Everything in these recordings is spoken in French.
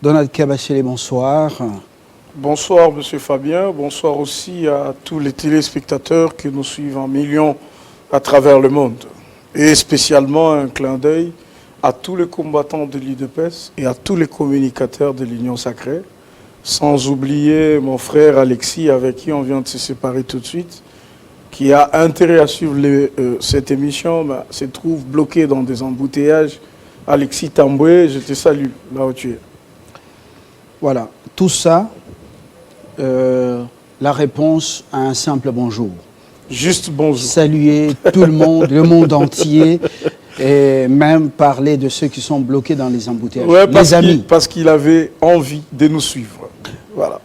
Donald Kabachele, bonsoir. Bonsoir, M. Fabien. Bonsoir aussi à tous les téléspectateurs qui nous suivent en millions à travers le monde. Et spécialement un clin d'œil à tous les combattants de l'IDPS et à tous les communicateurs de l'Union Sacrée, sans oublier mon frère Alexis, avec qui on vient de se séparer tout de suite, qui a intérêt à suivre cette émission, mais se trouve bloqué dans des embouteillages. Alexis Tamboué, je te salue, là où tu es. Voilà, tout ça, la réponse à un simple bonjour. Juste bonjour. Saluer tout le monde entier, et même parler de ceux qui sont bloqués dans les embouteillages. Ouais, les amis. Parce qu'il avait envie de nous suivre. Voilà.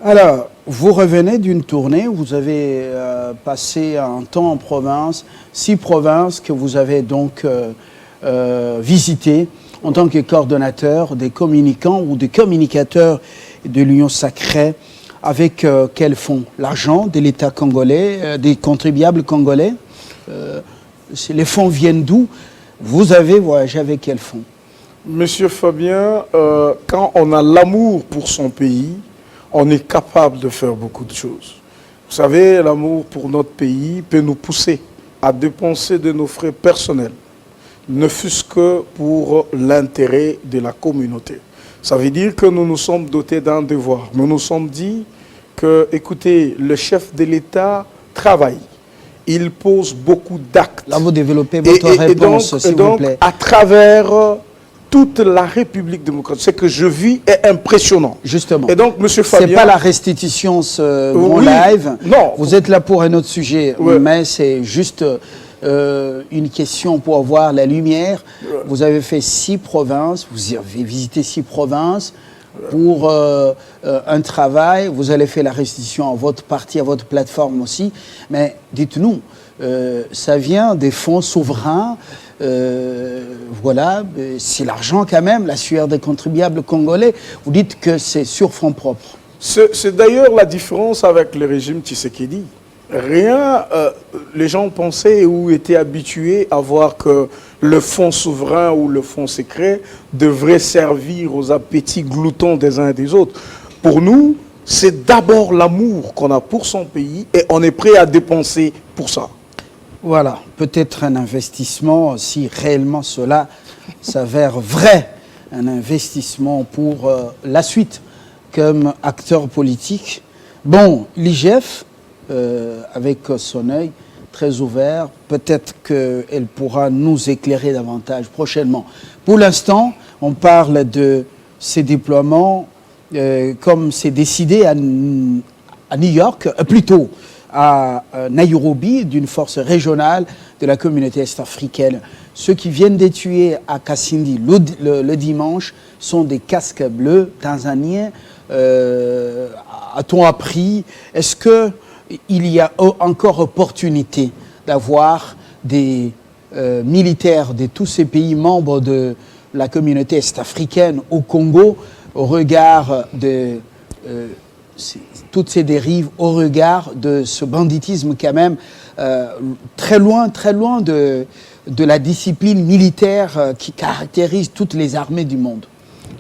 Alors, vous revenez d'une tournée, vous avez passé un temps en province, 6 provinces que vous avez donc visitées en tant que coordonnateur des communicants ou des communicateurs de l'Union Sacrée. Avec quel fonds? L'argent de l'État congolais, des contribuables congolais? Les fonds viennent d'où? Vous avez voyagé avec quel fonds? Monsieur Fabien, quand on a l'amour pour son pays, on est capable de faire beaucoup de choses. Vous savez, l'amour pour notre pays peut nous pousser à dépenser de nos frais personnels, ne fût-ce que pour l'intérêt de la communauté. Ça veut dire que nous nous sommes dotés d'un devoir. Nous nous sommes dit que, écoutez, le chef de l'État travaille. Il pose beaucoup d'actes. Là, vous développez votre réponse, s'il vous plaît. À travers toute la République démocratique, ce que je vis est impressionnant. Justement. Et donc, monsieur Fabien... C'est pas la restitution, mon live. Non. Vous êtes là pour un autre sujet, ouais. Mais c'est juste une question pour avoir la lumière. Ouais. Vous avez fait 6 provinces, vous avez visité 6 provinces pour un travail. Vous allez faire la restitution à votre parti, à votre plateforme aussi. Mais dites-nous, ça vient des fonds souverains. Voilà, c'est l'argent quand même, la sueur des contribuables congolais. Vous dites que c'est sur fonds propres. C'est d'ailleurs la différence avec le régime Tshisekedi. Rien, les gens pensaient ou étaient habitués à voir que le fonds souverain ou le fonds secret devrait servir aux appétits gloutons des uns et des autres. Pour nous, c'est d'abord l'amour qu'on a pour son pays et on est prêt à dépenser pour ça. Voilà, peut-être un investissement, si réellement cela s'avère vrai, un investissement pour la suite comme acteur politique. Bon, l'IGF, avec son œil très ouvert, peut-être qu'elle pourra nous éclairer davantage prochainement. Pour l'instant, on parle de ces déploiements comme c'est décidé à New York, plutôt à Nairobi, d'une force régionale de la communauté est-africaine. Ceux qui viennent de tuer à Kasindi le dimanche sont des casques bleus tanzaniens. A-t-on appris? Est-ce qu'il y a encore opportunité d'avoir des militaires de tous ces pays membres de la communauté est-africaine au Congo au regard de toutes ces dérives, au regard de ce banditisme quand même très loin de la discipline militaire qui caractérise toutes les armées du monde?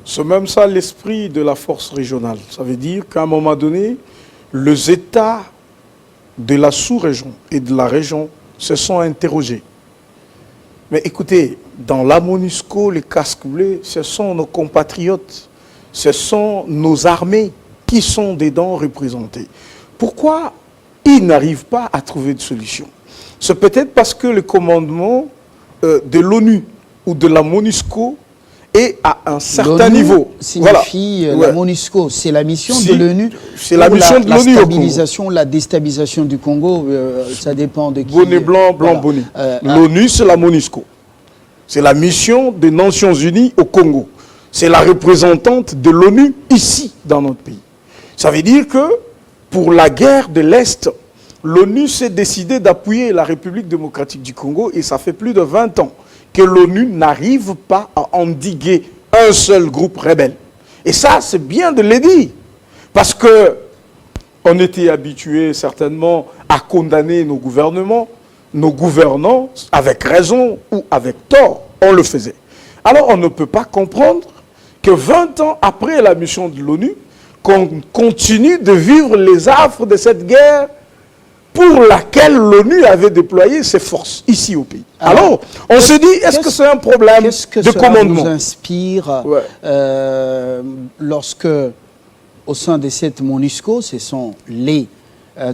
C'est même ça l'esprit de la force régionale. Ça veut dire qu'à un moment donné, les États de la sous-région et de la région se sont interrogés. Mais écoutez, dans la MONUSCO, les casques bleus, ce sont nos compatriotes, ce sont nos armées qui sont dedans représentés. Pourquoi ils n'arrivent pas à trouver de solution? C'est peut-être parce que le commandement de l'ONU ou de la MONUSCO est à un certain niveau. Signifie la MONUSCO, c'est la mission de l'ONU. C'est la mission de l'ONU. La stabilisation, la déstabilisation du Congo, ça dépend de qui. Bonnet blanc, blanc bonnet. L'ONU, c'est la MONUSCO. C'est la mission des Nations Unies au Congo. C'est la représentante de l'ONU ici, dans notre pays. Ça veut dire que pour la guerre de l'Est, l'ONU s'est décidé d'appuyer la République démocratique du Congo et ça fait plus de 20 ans que l'ONU n'arrive pas à endiguer un seul groupe rebelle. Et ça, c'est bien de le dire. Parce que on était habitué certainement à condamner nos gouvernements, nos gouvernants, avec raison ou avec tort, on le faisait. Alors on ne peut pas comprendre que 20 ans après la mission de l'ONU, qu'on continue de vivre les affres de cette guerre pour laquelle l'ONU avait déployé ses forces ici au pays. Alors, on se dit, est-ce que c'est un problème de commandement? Vous inspire lorsque, au sein de cette MONUSCO, ce sont les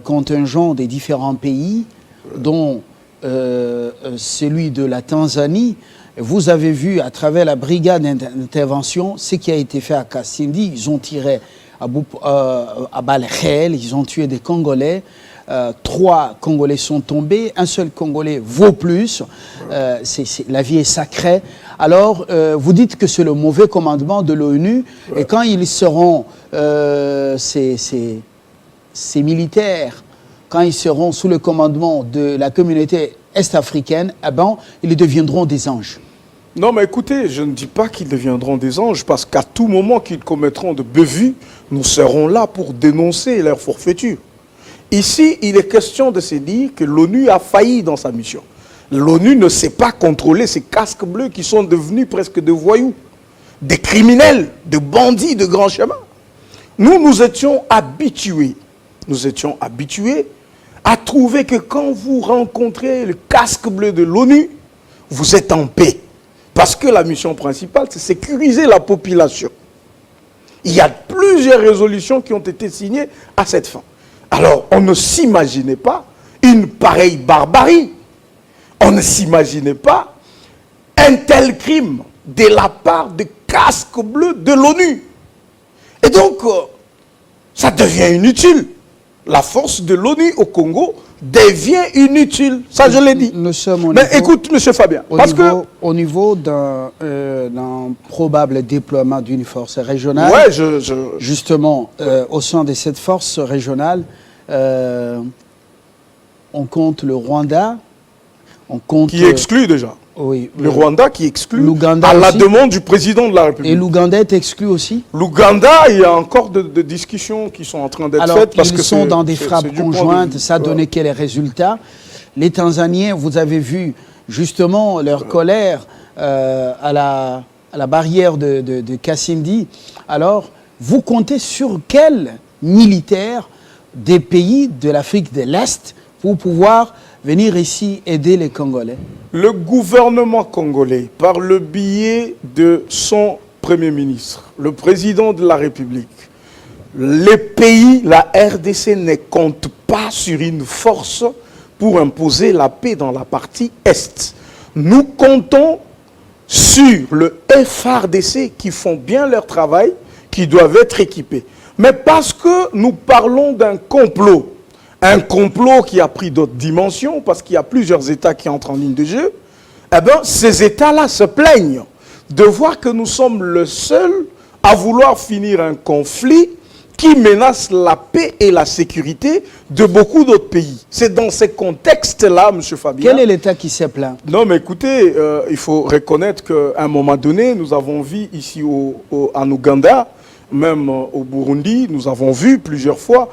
contingents des différents pays, dont celui de la Tanzanie. Vous avez vu à travers la brigade d'intervention ce qui a été fait à Kasindi. Ils ont tiré à balles réelles, ils ont tué des Congolais. 3 Congolais sont tombés, un seul Congolais vaut plus. La vie est sacrée. Alors, vous dites que c'est le mauvais commandement de l'ONU, et quand ils seront, ces militaires, quand ils seront sous le commandement de la communauté est-africaine, eh ben, ils deviendront des anges. Non, mais écoutez, je ne dis pas qu'ils deviendront des anges, parce qu'à tout moment qu'ils commettront de bévues, nous serons là pour dénoncer leur forfaiture. Ici, il est question de se dire que l'ONU a failli dans sa mission. L'ONU ne sait pas contrôler ces casques bleus qui sont devenus presque des voyous, des criminels, des bandits de grand chemin. Nous étions habitués à trouver que quand vous rencontrez le casque bleu de l'ONU, vous êtes en paix. Parce que la mission principale, c'est sécuriser la population. Il y a plusieurs résolutions qui ont été signées à cette fin. Alors, on ne s'imaginait pas une pareille barbarie. On ne s'imaginait pas un tel crime de la part de casques bleus de l'ONU. Et donc, ça devient inutile. La force de l'ONU au Congo devient inutile. Ça, je l'ai dit. Mais écoute, M. Fabien, au niveau d'un probable déploiement d'une force régionale, justement, au sein de cette force régionale, on compte le Rwanda, on compte... Qui exclut déjà. Oui, le Rwanda qui exclut l'Ouganda à la aussi. demande du président de la République. Et l'Ouganda est exclu aussi? L'Ouganda, il y a encore de discussions qui sont en train d'être faites. Parce qu'ils sont dans des frappes conjointes, ça a donné quels résultats? Les Tanzaniens, vous avez vu justement leur colère à la barrière de Kasindi. Alors, vous comptez sur quels militaires des pays de l'Afrique de l'Est pour pouvoir venir ici aider les Congolais? Le gouvernement congolais, par le biais de son Premier ministre, le président de la République, les pays, la RDC ne compte pas sur une force pour imposer la paix dans la partie Est. Nous comptons sur le FARDC qui font bien leur travail, qui doivent être équipés. Mais parce que nous parlons d'un complot, un complot qui a pris d'autres dimensions, parce qu'il y a plusieurs États qui entrent en ligne de jeu, eh bien, ces États-là se plaignent de voir que nous sommes le seul à vouloir finir un conflit qui menace la paix et la sécurité de beaucoup d'autres pays. C'est dans ces contextes-là, M. Fabien... Quel est l'État qui s'est plaint? Non, mais écoutez, il faut reconnaître qu'à un moment donné, nous avons vu ici en Ouganda, même au Burundi, nous avons vu plusieurs fois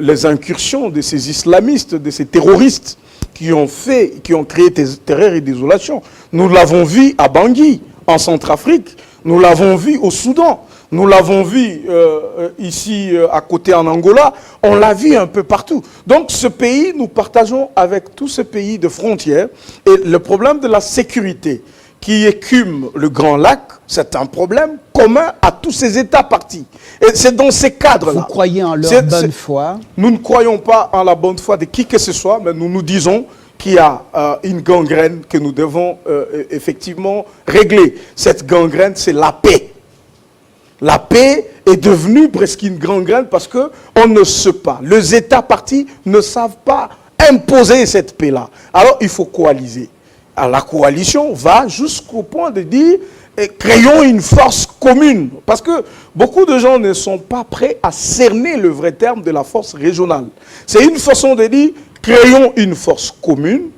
les incursions de ces islamistes, de ces terroristes qui ont créé terreur et désolation. Nous l'avons vu à Bangui, en Centrafrique. Nous l'avons vu au Soudan. Nous l'avons vu ici à côté en Angola. On l'a vu un peu partout. Donc ce pays, nous partageons avec tous ces pays de frontières. Et le problème de la sécurité qui écume le Grand Lac, c'est un problème commun à tous ces États partis. Et c'est dans ces cadres-là. Vous croyez en leur bonne foi? Nous ne croyons pas en la bonne foi de qui que ce soit, mais nous nous disons qu'il y a une gangrène que nous devons effectivement régler. Cette gangrène, c'est la paix. La paix est devenue presque une gangrène parce qu'on ne sait pas. Les États partis ne savent pas imposer cette paix-là. Alors, il faut coaliser. Alors, la coalition va jusqu'au point de dire créons une force commune. Parce que beaucoup de gens ne sont pas prêts à cerner le vrai terme de la force régionale. C'est une façon de dire créons une force commune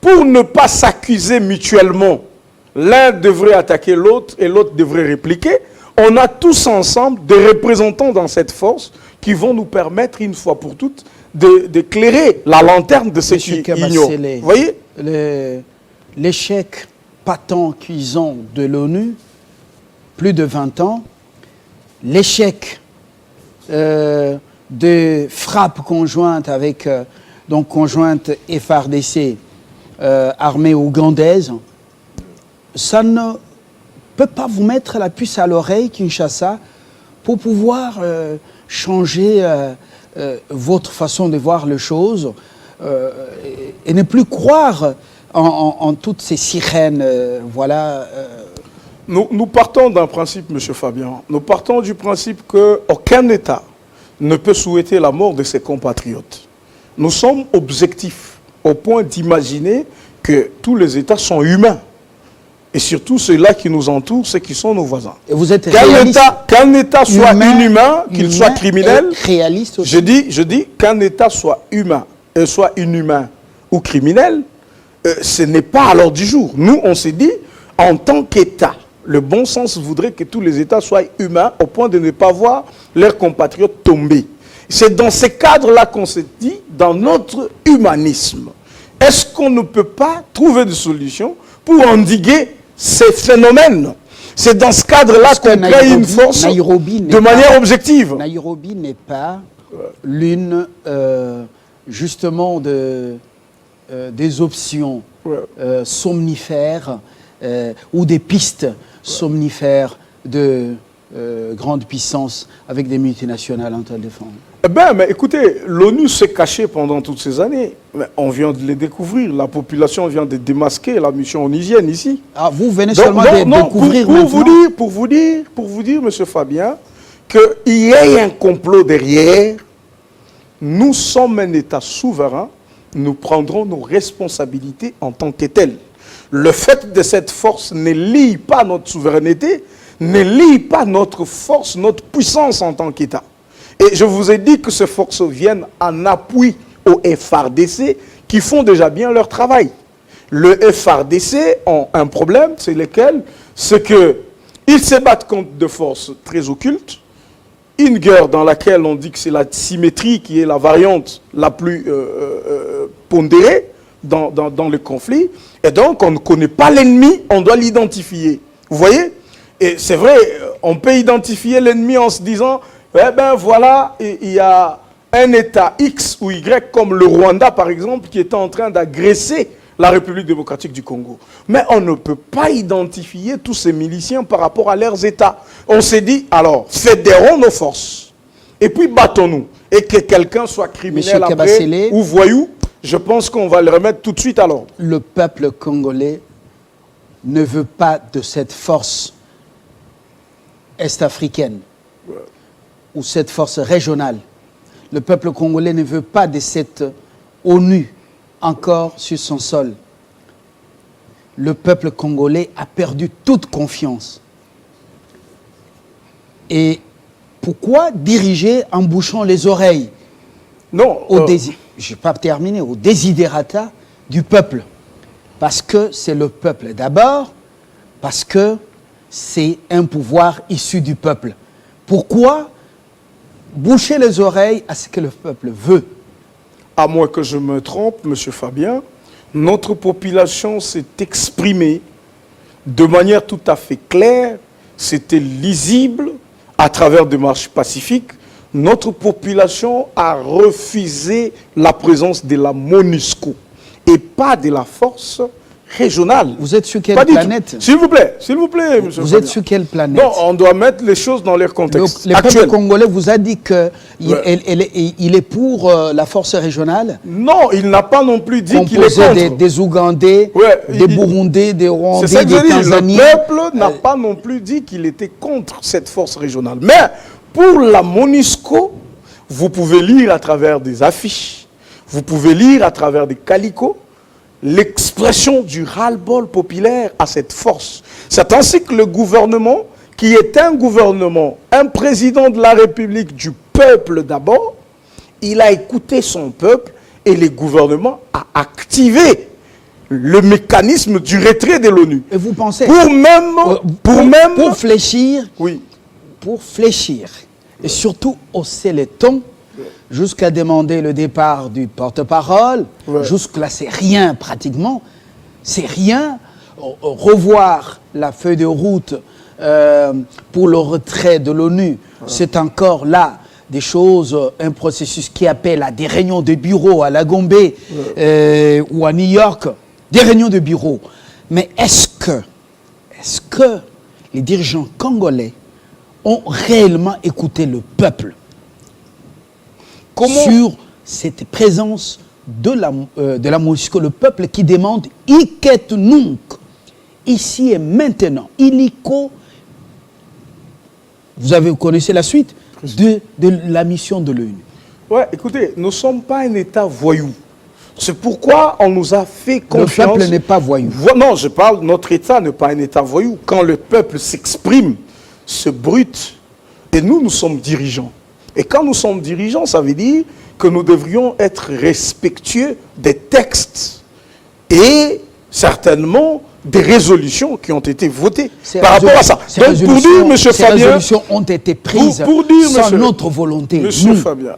pour ne pas s'accuser mutuellement. L'un devrait attaquer l'autre et l'autre devrait répliquer. On a tous ensemble des représentants dans cette force qui vont nous permettre, une fois pour toutes, d'éclairer la lanterne de ceux qui ignorent. Vous voyez? L'échec patent qu'ils ont de l'ONU plus de 20 ans, l'échec de frappe conjointe avec, donc conjointe FARDC, armée ougandaise, ça ne peut pas vous mettre la puce à l'oreille, Kinshasa, pour pouvoir changer votre façon de voir les choses et ne plus croire en toutes ces sirènes, voilà. Nous partons d'un principe, M. Fabien. Nous partons du principe qu'aucun État ne peut souhaiter la mort de ses compatriotes. Nous sommes objectifs au point d'imaginer que tous les États sont humains. Et surtout ceux-là qui nous entourent, ceux qui sont nos voisins. Et vous êtes réaliste. Qu'un État soit inhumain, qu'il soit criminel, réaliste aussi. je dis qu'un État soit humain, soit inhumain ou criminel, ce n'est pas à l'ordre du jour. Nous, on s'est dit, en tant qu'État, le bon sens voudrait que tous les États soient humains au point de ne pas voir leurs compatriotes tomber. C'est dans ces cadres-là qu'on s'est dit, dans notre humanisme, est-ce qu'on ne peut pas trouver des solutions pour endiguer ces phénomènes? C'est dans ce cadre-là qu'on crée une force de manière objective. Nairobi n'est pas l'une, justement, des options somnifères ou des pistes somnifères de grandes puissances avec des multinationales en train de défendre. Eh bien, mais écoutez, l'ONU s'est cachée pendant toutes ces années. Mais on vient de les découvrir. La population vient de démasquer la mission onusienne ici. Ah, vous venez seulement de découvrir pour vous dire, M. Fabien, qu'il y ait un complot derrière. Nous sommes un État souverain. Nous prendrons nos responsabilités en tant que tels. Le fait de cette force ne lie pas notre souveraineté, ne lie pas notre force, notre puissance en tant qu'État. Et je vous ai dit que ces forces viennent en appui au FARDC qui font déjà bien leur travail. Le FARDC ont un problème, c'est lequel? C'est qu'ils se battent contre des forces très occultes. Une guerre dans laquelle on dit que c'est la symétrie qui est la variante la plus pondérée dans le conflit. Et donc, on ne connaît pas l'ennemi, on doit l'identifier. Vous voyez? Et c'est vrai, on peut identifier l'ennemi en se disant, eh bien voilà, il y a un État X ou Y, comme le Rwanda par exemple, qui est en train d'agresser la République démocratique du Congo. Mais on ne peut pas identifier tous ces miliciens par rapport à leurs États. On s'est dit, alors, fédérons nos forces. Et puis battons-nous. Et que quelqu'un soit criminel après ou voyou, je pense qu'on va le remettre tout de suite à l'ordre. Le peuple congolais ne veut pas de cette force est-africaine ou cette force régionale. Le peuple congolais ne veut pas de cette ONU encore sur son sol. Le peuple congolais a perdu toute confiance. Et pourquoi diriger en bouchant les oreilles? Non. Je n'ai pas terminé. Au desiderata du peuple. Parce que c'est le peuple d'abord, parce que c'est un pouvoir issu du peuple. Pourquoi boucher les oreilles à ce que le peuple veut? À moins que je me trompe, M. Fabien, notre population s'est exprimée de manière tout à fait claire, c'était lisible à travers des marches pacifiques. Notre population a refusé la présence de la MONUSCO et pas de la force régionale. Vous êtes sur quelle planète? S'il vous plaît, monsieur. Vous êtes sur quelle planète? Non, on doit mettre les choses dans leur contexte le peuple congolais vous a dit qu'il est pour la force régionale? Non, il n'a pas non plus dit qu'il est contre. Des Ougandais, des Burundais, des Rwandais, des Tanzaniens. Le peuple n'a pas non plus dit qu'il était contre cette force régionale. Mais pour la MONUSCO, vous pouvez lire à travers des affiches, vous pouvez lire à travers des calicots, l'expression du ras-le-bol populaire à cette force. C'est ainsi que le gouvernement, qui est un gouvernement, un président de la République du peuple d'abord, il a écouté son peuple et le gouvernement a activé le mécanisme du retrait de l'ONU. Et vous pensez pour fléchir, oui. Pour fléchir et surtout hausser les tons, jusqu'à demander le départ du porte-parole, jusque-là c'est rien pratiquement, c'est rien. Revoir la feuille de route pour le retrait de l'ONU, c'est encore là des choses, un processus qui appelle à des réunions de bureau à la Gombe ou à New York, des réunions de bureau. Mais est-ce que les dirigeants congolais ont réellement écouté le peuple sur cette présence de la MONUSCO, le peuple qui demande « Iket nunc » ici et maintenant, illico, vous connaissez la suite de la mission de l'ONU. Ouais, écoutez, nous ne sommes pas un État voyou. C'est pourquoi on nous a fait confiance. Le peuple n'est pas voyou. Non, je parle, notre État n'est pas un État voyou. Quand le peuple s'exprime, se brute, et nous sommes dirigeants. Et quand nous sommes dirigeants, ça veut dire que nous devrions être respectueux des textes et certainement des résolutions qui ont été votées par rapport à ça. Donc pour dire, M. Fabien... Ces résolutions ont été prises sans notre volonté. Monsieur Fabien,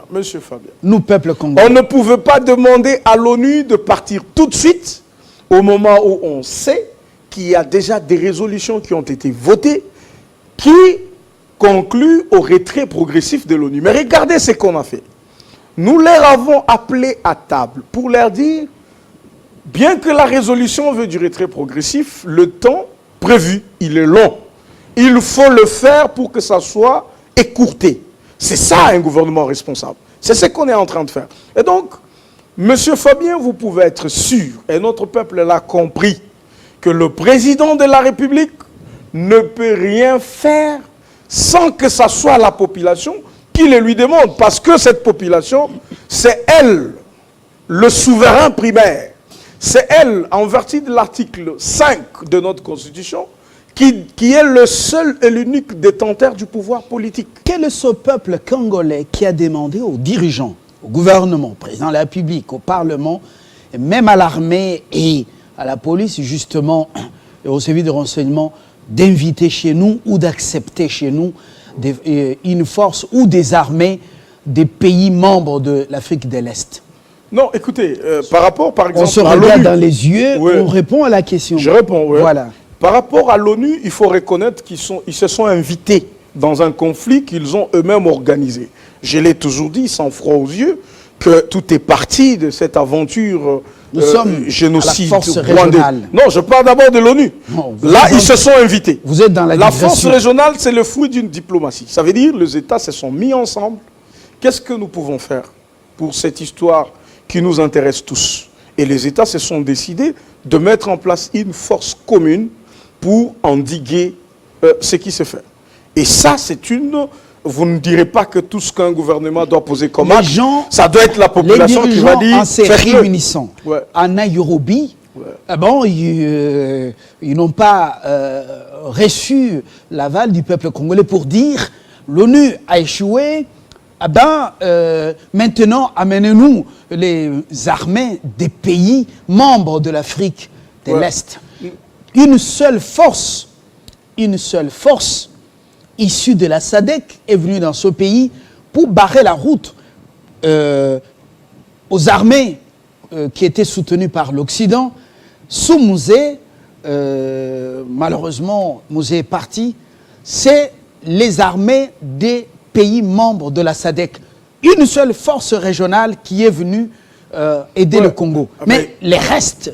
nous, peuple congolais. On ne pouvait pas demander à l'ONU de partir tout de suite au moment où on sait qu'il y a déjà des résolutions qui ont été votées qui concluent au retrait progressif de l'ONU. Mais regardez ce qu'on a fait. Nous les avons appelés à table pour leur dire... Bien que la résolution veut du retrait progressif, le temps prévu, il est long. Il faut le faire pour que ça soit écourté. C'est ça un gouvernement responsable. C'est ce qu'on est en train de faire. Et donc, Monsieur Fabien, vous pouvez être sûr, et notre peuple l'a compris, que le président de la République ne peut rien faire sans que ça soit la population qui le lui demande. Parce que cette population, c'est elle, le souverain primaire. C'est elle, en vertu de l'article 5 de notre Constitution, qui est le seul et l'unique détenteur du pouvoir politique. Quel est ce peuple congolais qui a demandé aux dirigeants, au gouvernement, au président de la République, au Parlement, et même à l'armée et à la police, justement, et au service de renseignement, d'inviter chez nous ou d'accepter chez nous une force ou des armées des pays membres de l'Afrique de l'Est? Non, écoutez, par rapport, par exemple, on se regarde dans les yeux, on répond à la question. Je réponds, oui. Voilà. Par rapport à l'ONU, il faut reconnaître qu'ils se sont invités dans un conflit qu'ils ont eux-mêmes organisé. Je l'ai toujours dit, sans froid aux yeux, que tout est parti de cette aventure génocide à la force régionale. Non, je parle d'abord de l'ONU. Là, ils se sont invités. Vous êtes dans la force régionale, c'est le fruit d'une diplomatie. Ça veut dire que les États se sont mis ensemble. Qu'est-ce que nous pouvons faire pour cette histoire qui nous intéresse tous? Et les États se sont décidés de mettre en place une force commune pour endiguer ce qui se fait. Et ça, c'est une... Vous ne direz pas que tout ce qu'un gouvernement doit poser comme acte, ça doit être la population qui va dire... En se réunissant à Nairobi, ils n'ont pas reçu l'aval du peuple congolais pour dire l'ONU a échoué. Maintenant, amenez-nous les armées des pays membres de l'Afrique de l'Est. Une seule force issue de la SADC est venue dans ce pays pour barrer la route aux armées qui étaient soutenues par l'Occident. Sous Mouzé, malheureusement, Mouzé est parti, c'est les armées des pays membres de la SADC. Une seule force régionale qui est venue aider le Congo. Mais les restes,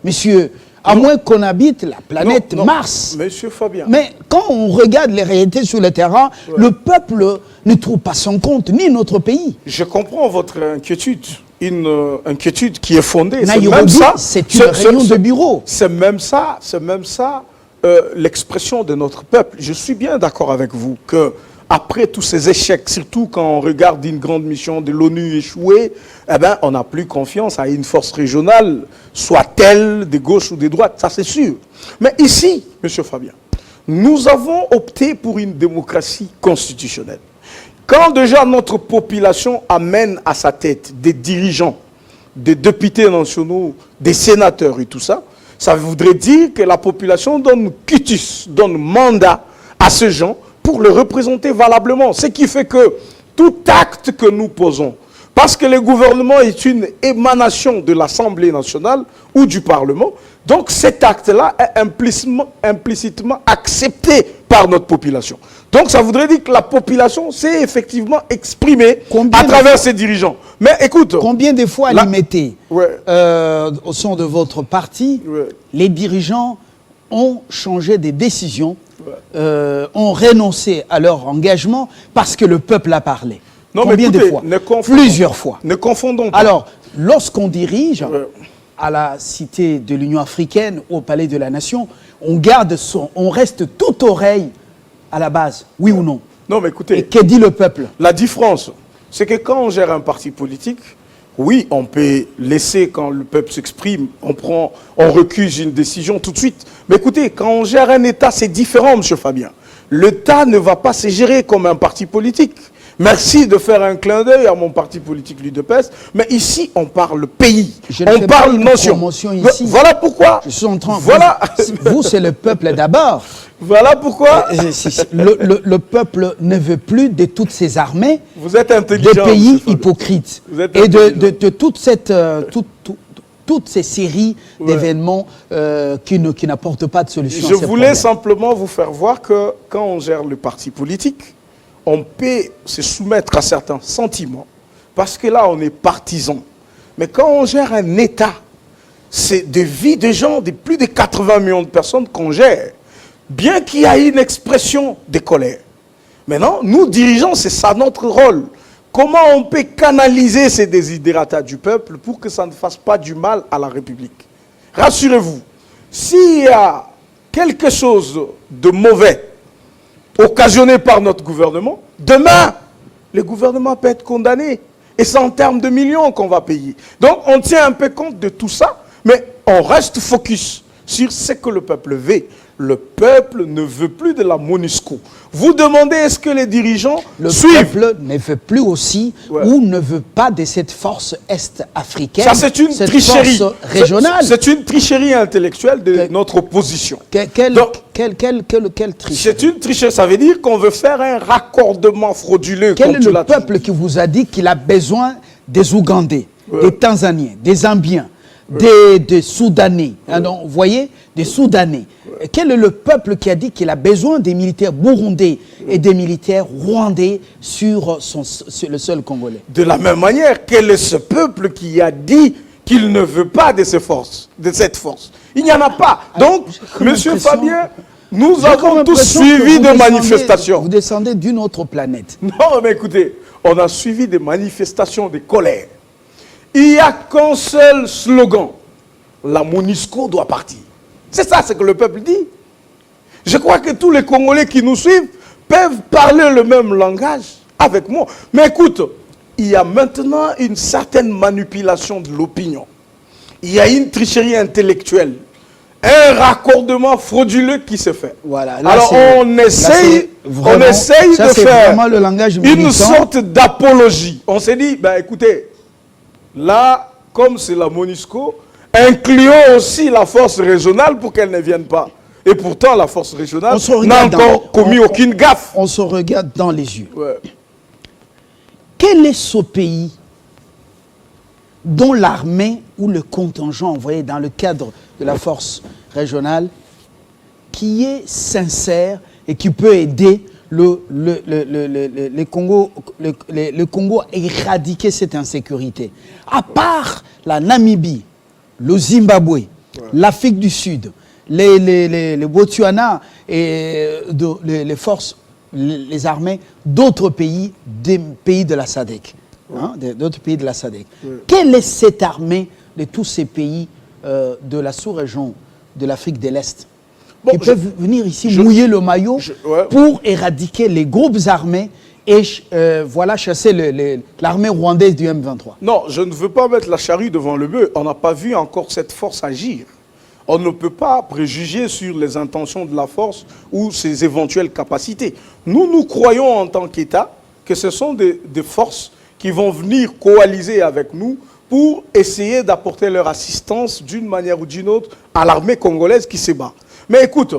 monsieur, à moins qu'on habite la planète Mars. Monsieur Fabien. Mais quand on regarde les réalités sur le terrain, le peuple ne trouve pas son compte, ni notre pays. Je comprends votre inquiétude. Une inquiétude qui est fondée. Nairobi, c'est une réunion de bureau. C'est même ça l'expression de notre peuple. Je suis bien d'accord avec vous que après tous ces échecs, surtout quand on regarde une grande mission de l'ONU échouée, on n'a plus confiance à une force régionale, soit-elle de gauche ou de droite, ça c'est sûr. Mais ici, M. Fabien, nous avons opté pour une démocratie constitutionnelle. Quand déjà notre population amène à sa tête des dirigeants, des députés nationaux, des sénateurs et tout ça, ça voudrait dire que la population donne quitus, donne mandat à ces gens pour le représenter valablement. Ce qui fait que tout acte que nous posons, parce que le gouvernement est une émanation de l'Assemblée nationale ou du Parlement, Donc cet acte-là est implicitement accepté par notre population. Donc ça voudrait dire que la population s'est effectivement exprimée à travers ses dirigeants. Mais écoute... Combien de fois, Alimété, ouais. Au sein de votre parti, ouais, les dirigeants ont changé des décisions, ouais, ont renoncé à leur engagement parce que le peuple a parlé? Non, combien mais écoutez, de fois? Plusieurs fois. Ne confondons pas. Alors, lorsqu'on dirige... Ouais, à la cité de l'Union africaine, au palais de la nation, on reste toute oreille à la base, oui ou non? Non, mais écoutez... Et que dit le peuple? La différence, c'est que quand on gère un parti politique, oui, on peut laisser quand le peuple s'exprime, on recuse une décision tout de suite. Mais écoutez, quand on gère un État, c'est différent, M. Fabien. L'État ne va pas se gérer comme un parti politique. Merci de faire un clin d'œil à mon parti politique, l'UDPS, mais ici, on parle pays, on parle nation. Ici. Voilà pourquoi. Je suis en train. Voilà. Vous, c'est le peuple d'abord. Voilà pourquoi. Le peuple ne veut plus de toutes ces armées. Vous êtes intelligent. Des pays hypocrites. Et de toute cette... toutes ces séries, ouais, d'événements qui n'apportent pas de solution. Je voulais simplement vous faire voir que quand on gère le parti politique, on peut se soumettre à certains sentiments, parce que là, on est partisan. Mais quand on gère un État, c'est des vies de gens, de plus de 80 millions de personnes qu'on gère, bien qu'il y ait une expression de colère. Maintenant, nous, dirigeants, c'est ça notre rôle. Comment on peut canaliser ces désidératas du peuple pour que ça ne fasse pas du mal à la République? Rassurez-vous, s'il y a quelque chose de mauvais occasionné par notre gouvernement, demain, le gouvernement peut être condamné. Et c'est en termes de millions qu'on va payer. Donc, on tient un peu compte de tout ça, mais on reste focus sur ce que le peuple veut. Le peuple ne veut plus de la MONUSCO. Vous demandez, est-ce que les dirigeants suivent? Le peuple ne veut plus aussi, ouais, ou ne veut pas de cette force est-africaine. Ça, c'est une tricherie régionale. C'est une tricherie intellectuelle de notre opposition. Quelle tricherie? C'est une tricherie. Ça veut dire qu'on veut faire un raccordement frauduleux. Quel est le peuple qui vous a dit qu'il a besoin des Ougandais, ouais, des Tanzaniens, des Zambiens, ouais, des Soudanais, ouais, hein, vous voyez, des Soudanais? Ouais. Quel est le peuple qui a dit qu'il a besoin des militaires burundais, ouais, et des militaires rwandais sur le sol congolais? De la même manière, quel est ce peuple qui a dit qu'il ne veut pas de cette force? Il n'y en a pas. Donc, Monsieur Fabien, nous avons tous suivi des manifestations. Vous descendez d'une autre planète. Non, mais écoutez, on a suivi des manifestations de colère. Il n'y a qu'un seul slogan. La MONUSCO doit partir. C'est ça ce que le peuple dit. Je crois que tous les Congolais qui nous suivent peuvent parler le même langage avec moi. Mais écoute, il y a maintenant une certaine manipulation de l'opinion. Il y a une tricherie intellectuelle. Un raccordement frauduleux qui se fait. Voilà, alors on essaye de faire une sorte d'apologie. On s'est dit, ben écoutez, là, comme c'est la MONUSCO, incluons aussi la force régionale pour qu'elle ne vienne pas. Et pourtant, la force régionale n'a encore commis aucune gaffe. On se regarde dans les yeux. Ouais. Quel est ce pays dont l'armée ou le contingent envoyé dans le cadre de la force régionale qui est sincère et qui peut aider le Congo à éradiquer cette insécurité? À part la Namibie, le Zimbabwe, ouais, l'Afrique du Sud, les Botswana et les forces, les armées d'autres pays, des pays de la SADC. Hein, d'autres pays de la SADC. Ouais. Quelle est cette armée de tous ces pays de la sous-région de l'Afrique de l'Est qui peuvent venir ici mouiller le maillot ouais, pour éradiquer les groupes armés et voilà, chasser l'armée rwandaise du M23? Non, je ne veux pas mettre la charrue devant le bœuf. On n'a pas vu encore cette force agir. On ne peut pas préjuger sur les intentions de la force ou ses éventuelles capacités. Nous croyons en tant qu'État que ce sont des forces qui vont venir coaliser avec nous pour essayer d'apporter leur assistance d'une manière ou d'une autre à l'armée congolaise qui se bat. Mais écoute,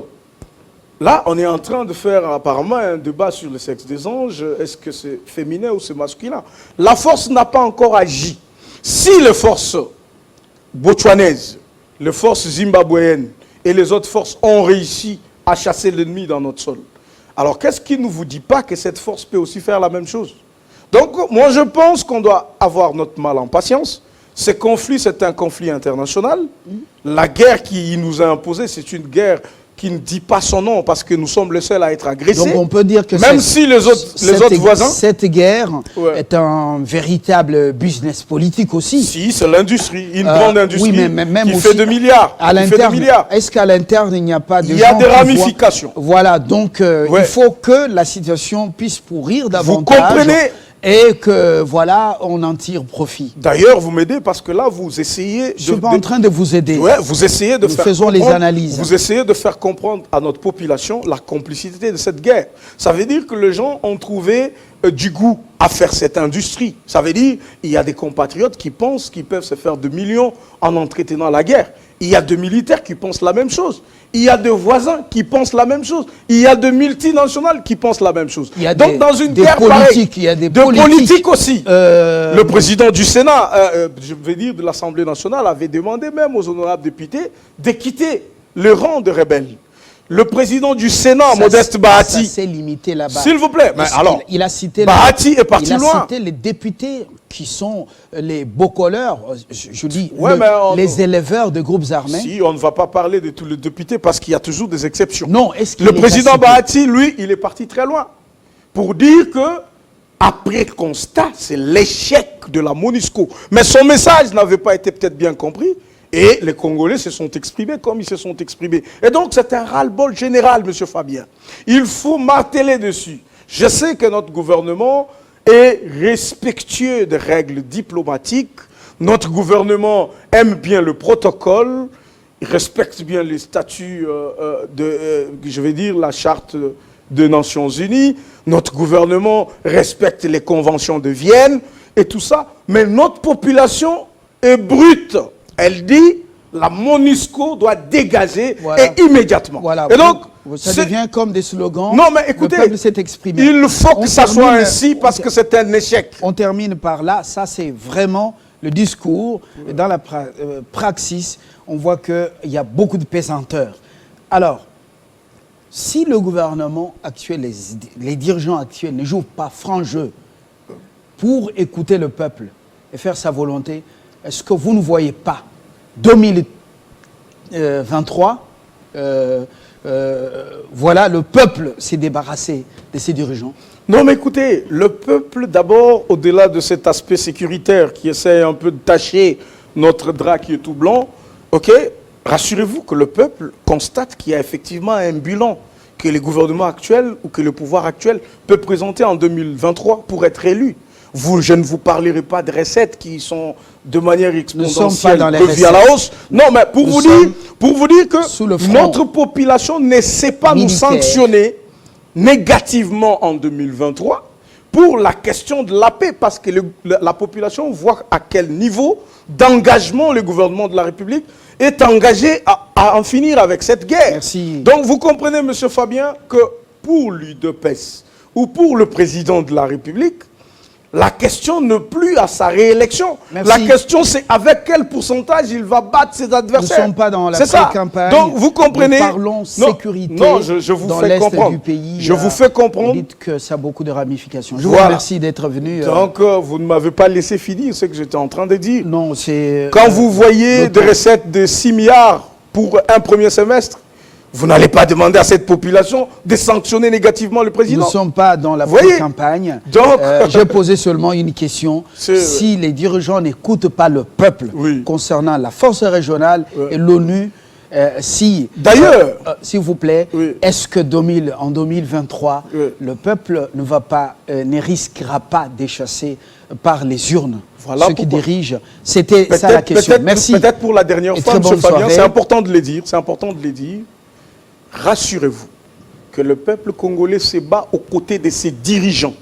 là, on est en train de faire apparemment un débat sur le sexe des anges. Est-ce que c'est féminin ou c'est masculin? La force n'a pas encore agi. Si les forces botswanaises les forces zimbabwéennes et les autres forces ont réussi à chasser l'ennemi dans notre sol. Alors, qu'est-ce qui ne vous dit pas que cette force peut aussi faire la même chose? Donc, moi, je pense qu'on doit avoir notre mal en patience. Ce conflit, c'est un conflit international. La guerre qui nous a imposée, c'est une guerre qui ne dit pas son nom parce que nous sommes les seuls à être agressés. Donc on peut dire que même si les autres voisins... Cette guerre est un véritable business politique aussi. Si, c'est l'industrie, une grande industrie oui, mais même qui aussi fait 2 milliards. Est-ce qu'à l'interne, il n'y a pas de Il y a des ramifications. Voilà, donc il faut que la situation puisse pourrir davantage. Vous comprenez? Et que, voilà, on en tire profit. D'ailleurs, vous m'aidez parce que là, vous essayez... Je ne suis pas en train de vous aider. Ouais, vous essayez de Nous faisons les analyses. Vous essayez de faire comprendre à notre population la complicité de cette guerre. Ça veut dire que les gens ont trouvé du goût à faire cette industrie. Ça veut dire qu'il y a des compatriotes qui pensent qu'ils peuvent se faire de millions en entretenant la guerre. Il y a des militaires qui pensent la même chose. Il y a des voisins qui pensent la même chose. Il y a des multinationales qui pensent la même chose. Donc, dans une guerre pareille, il y a des politiques aussi. Le président du Sénat, je vais dire de l'Assemblée nationale, avait demandé même aux honorables députés de quitter le rang de rebelles. Le président du Sénat, Modeste Bahati, ça s'est limité là-bas. S'il vous plaît. Mais alors, il a cité Bahati est parti loin. Il a cité les députés qui sont les bocoleurs, je dis les éleveurs de groupes armés. Si, on ne va pas parler de tous les députés parce qu'il y a toujours des exceptions. Non, le président Bahati, lui, il est parti très loin pour dire que après constat, c'est l'échec de la MONUSCO. Mais son message n'avait pas été peut-être bien compris. Et les Congolais se sont exprimés comme ils se sont exprimés. Et donc, c'est un ras-le-bol général, M. Fabien. Il faut marteler dessus. Je sais que notre gouvernement est respectueux des règles diplomatiques. Notre gouvernement aime bien le protocole. Il respecte bien les statuts je vais dire, la charte des Nations Unies. Notre gouvernement respecte les conventions de Vienne et tout ça. Mais notre population est brute. Elle dit, la MONUSCO doit dégager et immédiatement. Voilà. Et donc, ça devient comme des slogans. Non, mais écoutez, le peuple s'est exprimé. Il faut que ça soit ainsi parce que c'est un échec. On termine par là. Ça, c'est vraiment le discours. Et dans la praxis, on voit qu'il y a beaucoup de pesanteur. Alors, si le gouvernement actuel, les dirigeants actuels ne jouent pas franc jeu pour écouter le peuple et faire sa volonté, est-ce que vous ne voyez pas 2023, voilà, le peuple s'est débarrassé de ses dirigeants? Non, mais écoutez, le peuple, d'abord, au-delà de cet aspect sécuritaire qui essaie un peu de tacher notre drap qui est tout blanc, ok, rassurez-vous que le peuple constate qu'il y a effectivement un bilan que les gouvernements actuels ou que le pouvoir actuel peut présenter en 2023 pour être élu. Je ne vous parlerai pas de recettes qui sont de manière exponentielle revues à la hausse. Non, mais pour vous dire que notre population ne sait pas nous sanctionner négativement en 2023 pour la question de la paix, parce que la population voit à quel niveau d'engagement le gouvernement de la République est engagé à en finir avec cette guerre. Merci. Donc vous comprenez, M. Fabien, que pour l'UDPS ou pour le président de la République, la question n'est plus à sa réélection. Merci. La question, c'est avec quel pourcentage il va battre ses adversaires. Nous ne sommes pas dans la pré-campagne. Donc, vous comprenez. Nous parlons sécurité je vous dans fais l'est comprendre. du pays. Je vous fais comprendre. Vous dites que ça a beaucoup de ramifications. Je vous remercie d'être venu. Donc, vous ne m'avez pas laissé finir ce que j'étais en train de dire. Non, c'est... Quand vous voyez des recettes de 6 milliards pour un premier semestre, vous n'allez pas demander à cette population de sanctionner négativement le président. Nous ne sommes pas dans la campagne. Donc, j'ai posé seulement une question. Si les dirigeants n'écoutent pas le peuple concernant la force régionale et l'ONU, d'ailleurs, s'il vous plaît, est-ce que en 2023, le peuple ne risquera pas d'échasser par les urnes ceux qui dirigent? C'était ça la question. Merci. Peut-être pour la dernière fois, M. Fabien, c'est important de le dire. C'est important de le dire. Rassurez-vous que le peuple congolais se bat aux côtés de ses dirigeants.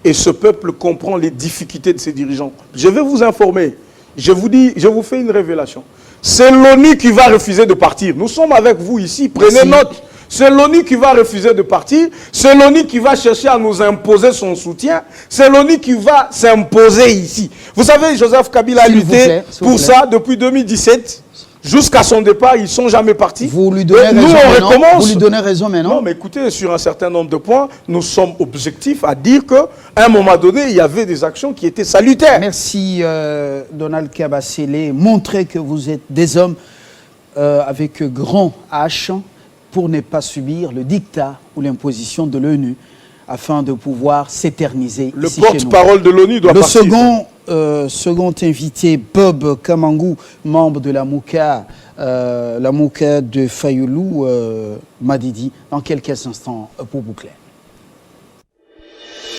Et ce peuple comprend les difficultés de ses dirigeants. Je vais vous informer. Je vous fais une révélation. C'est l'ONU qui va refuser de partir. Nous sommes avec vous ici. Prenez note. C'est l'ONU qui va refuser de partir. C'est l'ONU qui va chercher à nous imposer son soutien. C'est l'ONU qui va s'imposer ici. Vous savez, Joseph Kabila a lutté pour ça depuis 2017. Jusqu'à son départ, ils ne sont jamais partis. Vous lui donnez raison maintenant. Vous lui donnez raison maintenant. Non, mais écoutez, sur un certain nombre de points, nous sommes objectifs à dire qu'à un moment donné, il y avait des actions qui étaient salutaires. Merci Donald Kabasele. Montrez que vous êtes des hommes avec grand H pour ne pas subir le dictat ou l'imposition de l'ONU afin de pouvoir s'éterniser. Le porte-parole de l'ONU doit partir. Le second invité, Bob Kamangou, membre de la Mouka de Fayoulou, Madidi, dans quelques instants pour boucler.